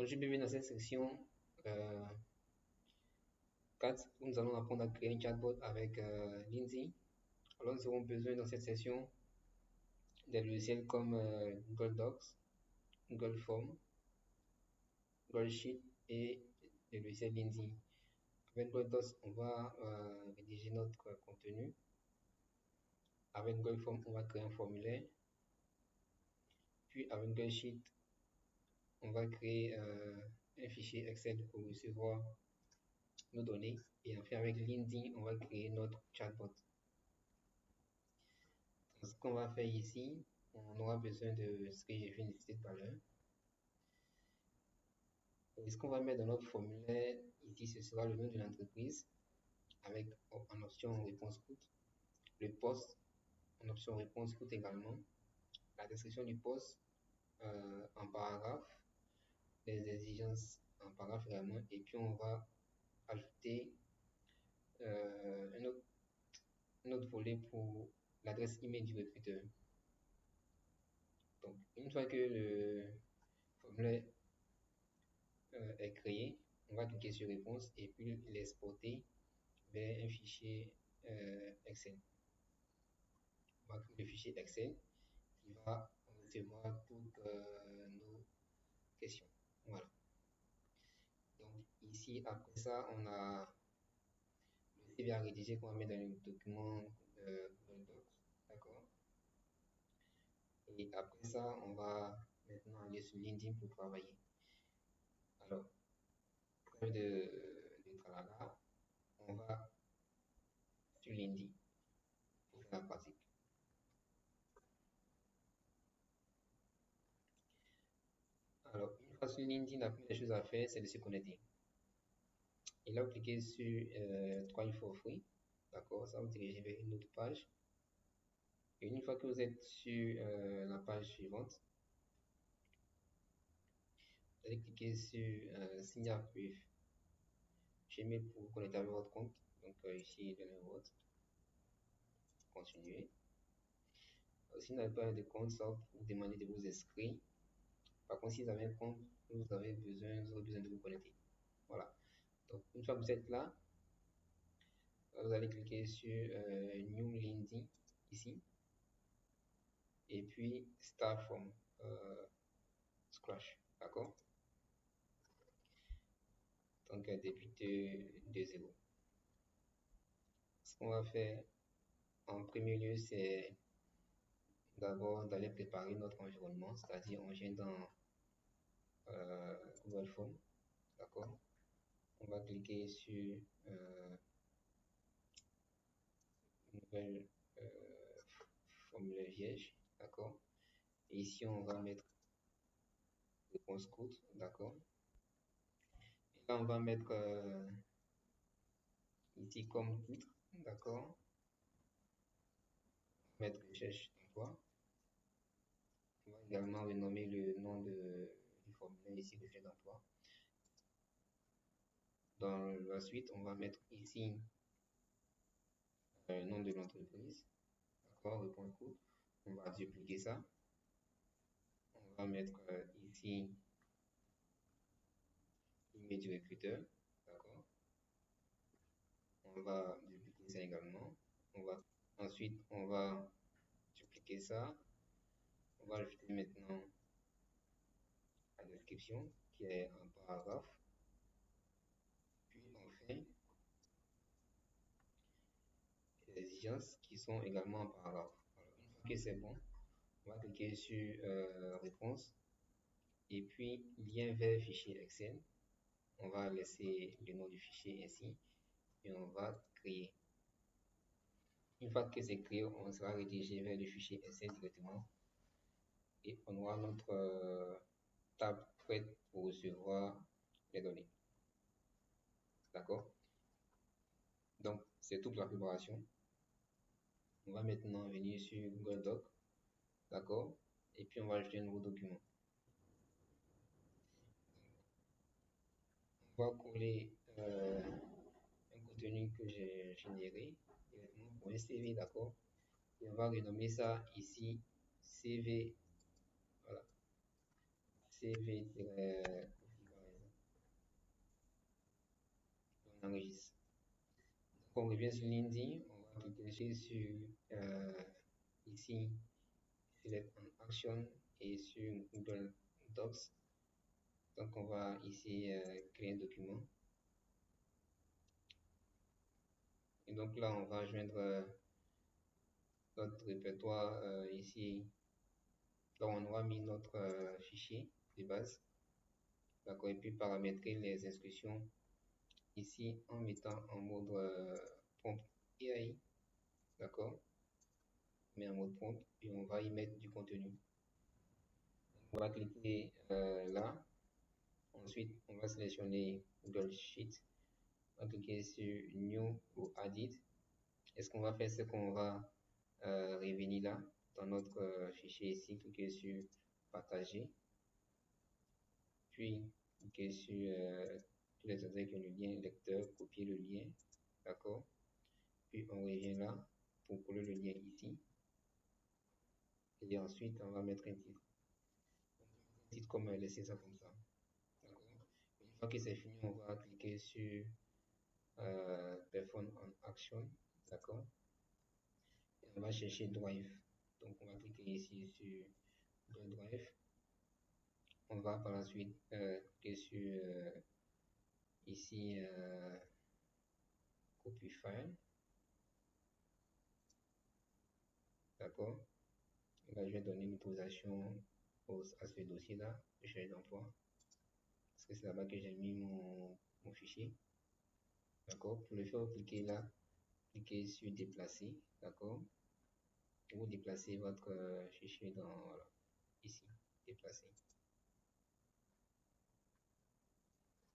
Aujourd'hui, bienvenue dans cette section euh, 4 où nous allons apprendre à créer un chatbot avec Lindsay. Alors, nous aurons besoin dans cette session des logiciels comme Google Docs, Google Forms, Google Sheet et le logiciel Lindsay. Avec Google Docs, on va rédiger notre contenu. Avec Google Forms, on va créer un formulaire. Puis avec Google Sheet, on va créer un fichier Excel pour recevoir nos données. Et enfin, avec Lindsay, on va créer notre chatbot. Donc, ce qu'on va faire ici, on aura besoin de ce que j'ai fait nécessiter tout à l'heure. Et ce qu'on va mettre dans notre formulaire, ici, ce sera le nom de l'entreprise avec en option réponse courte, le poste en option réponse courte également, la description du poste en paragraphe, les exigences en paragraphe également, et puis on va ajouter un autre volet pour l'adresse email du recruteur. Donc, une fois que le formulaire est créé, on va cliquer sur réponse et puis l'exporter vers un fichier Excel. On va créer le fichier Excel qui va recevoir toutes nos questions. Voilà. Donc ici, après ça, on a le CV à rédiger qu'on va mettre dans le document Google Docs. D'accord. Et après ça, on va maintenant aller sur LinkedIn pour travailler. Alors, pour de travail, on va sur LinkedIn pour faire la pratique. Alors, une fois sur LinkedIn, la première chose à faire, c'est de se connecter. Et là, vous cliquez sur Try for free. D'accord, ça va vous diriger vers une autre page. Et une fois que vous êtes sur la page suivante, vous allez cliquer sur Sign up with Gmail pour vous connecter avec votre compte. Donc ici, donnez votre. Continuer. Si vous n'avez pas de compte, ça va vous demander de vous inscrire. Par contre, si vous avez un compte, vous aurez besoin de vous connecter. Voilà. Donc, une fois que vous êtes là, vous allez cliquer sur New LinkedIn ici. Et puis Start from Scratch. D'accord? Donc, début de zéro. Ce qu'on va faire en premier lieu, c'est d'abord d'aller préparer notre environnement, c'est-à-dire on vient dans Google Forms. D'accord? On va cliquer sur nouvelle formulaire vierge, d'accord. Et ici on va mettre réponse courte, d'accord. Et là on va mettre ici comme titre, d'accord. Mettre recherche d'emploi. On va également renommer le nom du formulaire ici, recherche d'emploi. Dans la suite, on va mettre ici le nom de l'entreprise, d'accord, réponse courte. On va dupliquer ça. On va mettre ici l'email du recruteur, d'accord. On va dupliquer ça également. Ensuite, on va dupliquer ça. On va ajouter maintenant la description qui est en paragraphe. Puis enfin, les exigences qui sont également en paragraphe. Alors, une fois que c'est bon, on va cliquer sur réponse et puis lien vers fichier Excel. On va laisser le nom du fichier ainsi et on va créer. Une fois que c'est créé, on sera redirigé vers le fichier Excel directement et on aura notre table prête pour recevoir les données. D'accord? Donc, c'est toute la préparation. On va maintenant venir sur Google Doc. D'accord? Et puis, on va ajouter un nouveau document. On va coller un contenu que j'ai généré pour un CV, d'accord? Et on va renommer ça ici CV, voilà, CV enregistre. Donc, on revient sur LinkedIn, on va cliquer sur ici, Select en Action et sur Google Docs. Donc, on va ici créer un document. Et donc là, on va joindre notre répertoire ici. Là, on aura mis notre fichier de base. D'accord, et puis paramétrer les inscriptions ici en mettant en mode prompt AI. D'accord, mais en mode prompt, et on va y mettre du contenu. On va cliquer là. Ensuite, on va sélectionner Google Sheet. On va cliquer sur New ou Edit. Et ce qu'on va faire, c'est qu'on va revenir là, dans notre fichier ici, cliquer sur Partager. Puis, cliquer sur tous les autres avec le lien lecteur, copier le lien. D'accord. Puis, on revient là pour coller le lien ici. Et ensuite, on va mettre un titre. Un titre comme laisser ça comme ça. D'accord. Une fois que c'est fini, on va cliquer sur Perform en Action. D'accord. Et on va chercher Drive. Donc, on va cliquer ici sur Google Drive. On va par la suite cliquer sur ici Copy File. D'accord. Là, je vais donner une autorisation à ce dossier-là, recherche d'emploi. Parce que c'est là-bas que j'ai mis mon fichier. D'accord. Pour le faire, cliquez là, cliquez sur Déplacer. D'accord. Vous déplacez votre fichier dans voilà, ici, Déplacer.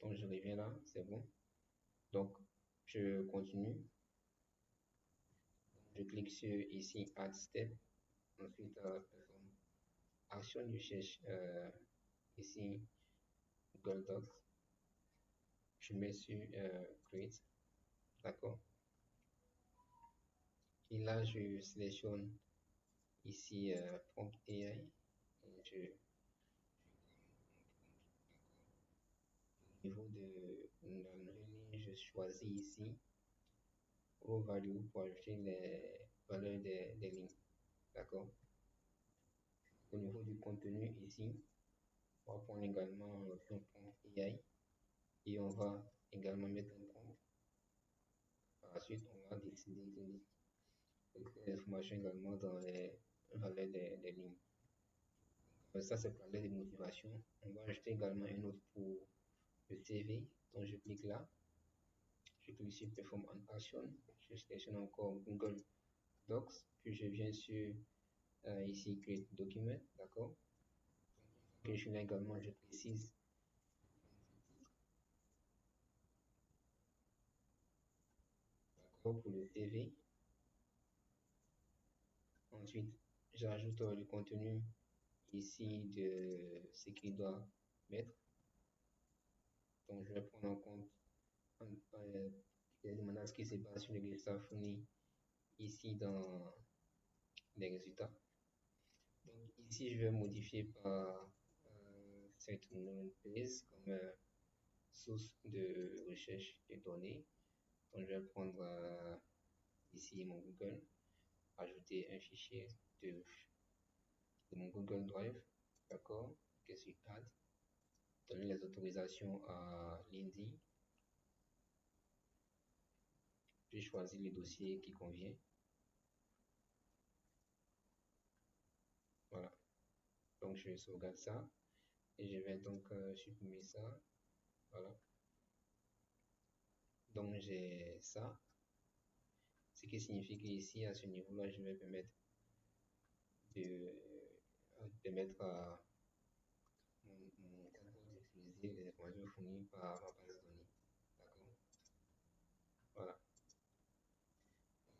Donc, je reviens là, c'est bon. Donc, je continue. Je clique sur ici Add Step. Ensuite, Perform Action, je cherche ici Google Docs. Je mets sur Create. D'accord. Et là, je sélectionne ici Prompt AI. Et au niveau de la nouvelle ligne, je choisis ici Raw Value pour ajouter les valeurs des lignes. D'accord. Au niveau du contenu ici, on va prendre également l'option Prompt AI et on va également mettre un prompt. Par la suite, on va décider de les informations également dans les valeurs des lignes. Ça, c'est pour la lettre de motivation. On va ajouter également un autre pour le CV. Donc, je clique là. Je clique sur Perform en Action. Je sélectionne encore Google Docs. Puis, je viens sur ici Create Document. D'accord. Et je suis là également, je précise pour le CV. Ensuite, j'ajoute le contenu ici de ce qu'il doit mettre. Donc, je vais prendre en compte les demandes qui se basent sur les résultats fournis ici dans les résultats. Donc, ici, je vais modifier par cette nouvelle base comme source de recherche de données. Donc, je vais prendre ici mon Google, ajouter un fichier de mon Google Drive, d'accord, que sur Add, donner les autorisations à LinkedIn, puis choisir le dossier qui convient. Voilà, donc je sauvegarde ça et je vais donc supprimer ça. Voilà, donc j'ai ça, ce qui signifie qu'ici à ce niveau-là, je vais permettre à mon chatbot d'utiliser les informations fournies par ma base de données. D'accord. Voilà.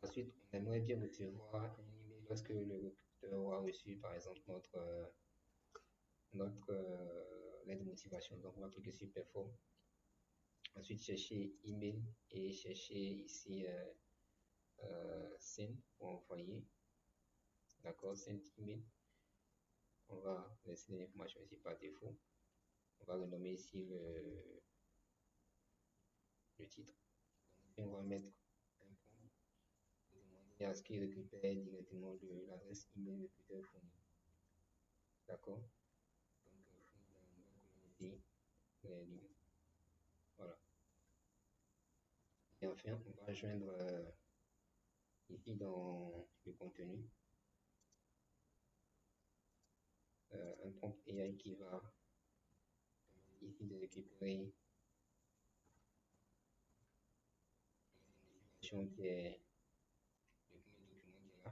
Ensuite, on aimerait bien recevoir un email lorsque le recruteur aura reçu, par exemple, notre lettre de motivation. Donc, on va cliquer sur Perform. Ensuite, chercher email et chercher ici Send pour envoyer. D'accord, Send email. On va laisser l'information ici par défaut. On va renommer ici le titre. on va mettre un prompt pour demander à ce qu'il récupère directement l'adresse email du recruteur fourni. D'accord? Donc, on va ici les lignes. Voilà. Et enfin, on va joindre ici dans le contenu un prompt AI qui va ici de récupérer l'information qui est le premier document qui est là.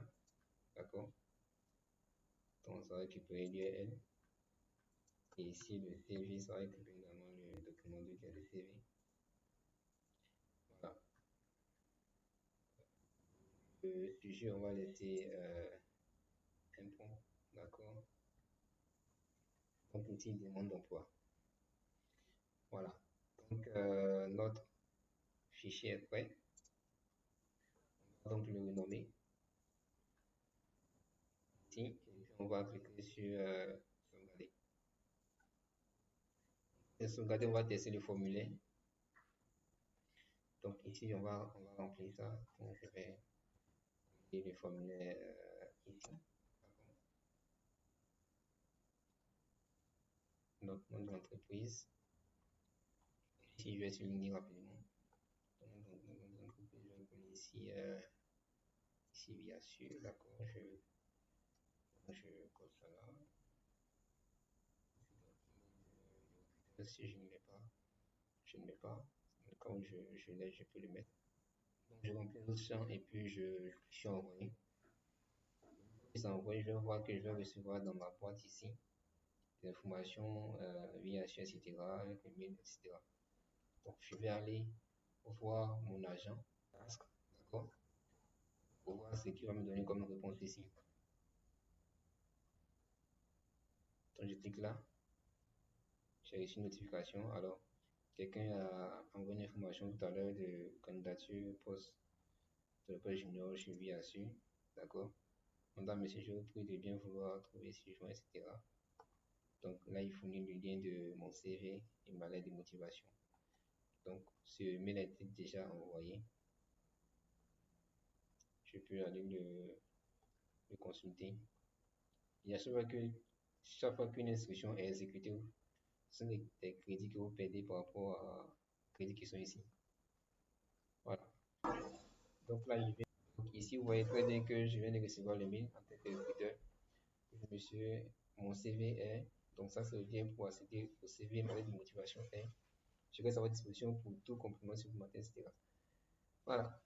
D'accord? Donc, ça va récupérer l'URL. Et ici, le CV, ça va récupérer également le document qui est le CV. Voilà. Le sujet, on va laisser un prompt. D'accord? Donc, ici, demande d'emploi. Voilà. Donc, notre fichier est prêt. On va donc le renommer ici. Et puis, on va cliquer sur sauvegarder. Et sauvegarder, on va tester le formulaire. Donc, ici, on va remplir ça. Donc, je vais remplir le formulaire ici. Donc, nom de l'entreprise. Ici, je vais souligner rapidement. Donc, nom de l'entreprise, je vais appeler ici, ici, bien sûr, d'accord, je colle ça là. Si je ne mets pas, je ne mets pas. Quand je l'ai, je peux le mettre. Donc, je remplis l'autre champ et puis je suis envoyé. Je suis envoyé, je vais voir que je vais recevoir dans ma boîte ici des informations via etc., avec le mail, etc. Donc, je vais aller voir mon agent, d'accord, pour voir ce qu'il va me donner comme réponse ici. Donc, je clique là, j'ai reçu une notification. Alors, quelqu'un a envoyé une information tout à l'heure de candidature poste de le poste junior chez VIASU, d'accord. Madame, monsieur, je vous prie de bien vouloir trouver si joint, etc. Donc là, il fournit le lien de mon CV et ma lettre de motivation. Donc, ce mail a été déjà envoyé. Je peux aller le consulter. Et à chaque fois qu'une instruction est exécutée, ce sont des crédits que vous perdez par rapport à crédits qui sont ici. Voilà. Donc là, donc ici, vous voyez très bien que je viens de recevoir le mail en tant que recruteur. Monsieur, mon CV est, donc ça c'est le lien pour accéder au CV, ma lettre de motivation est, je reste à votre disposition pour tout complément supplémentaire, etc. Voilà.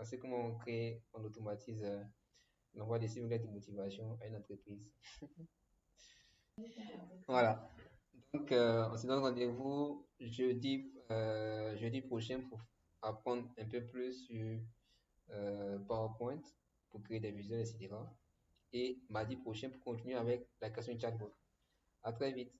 C'est comment on crée, on automatise l'envoi des CV lettres de motivation à une entreprise. Voilà. Donc, on se donne rendez-vous jeudi prochain pour apprendre un peu plus sur PowerPoint pour créer des visuels, etc. Et mardi prochain pour continuer avec la question chatbot. À très vite.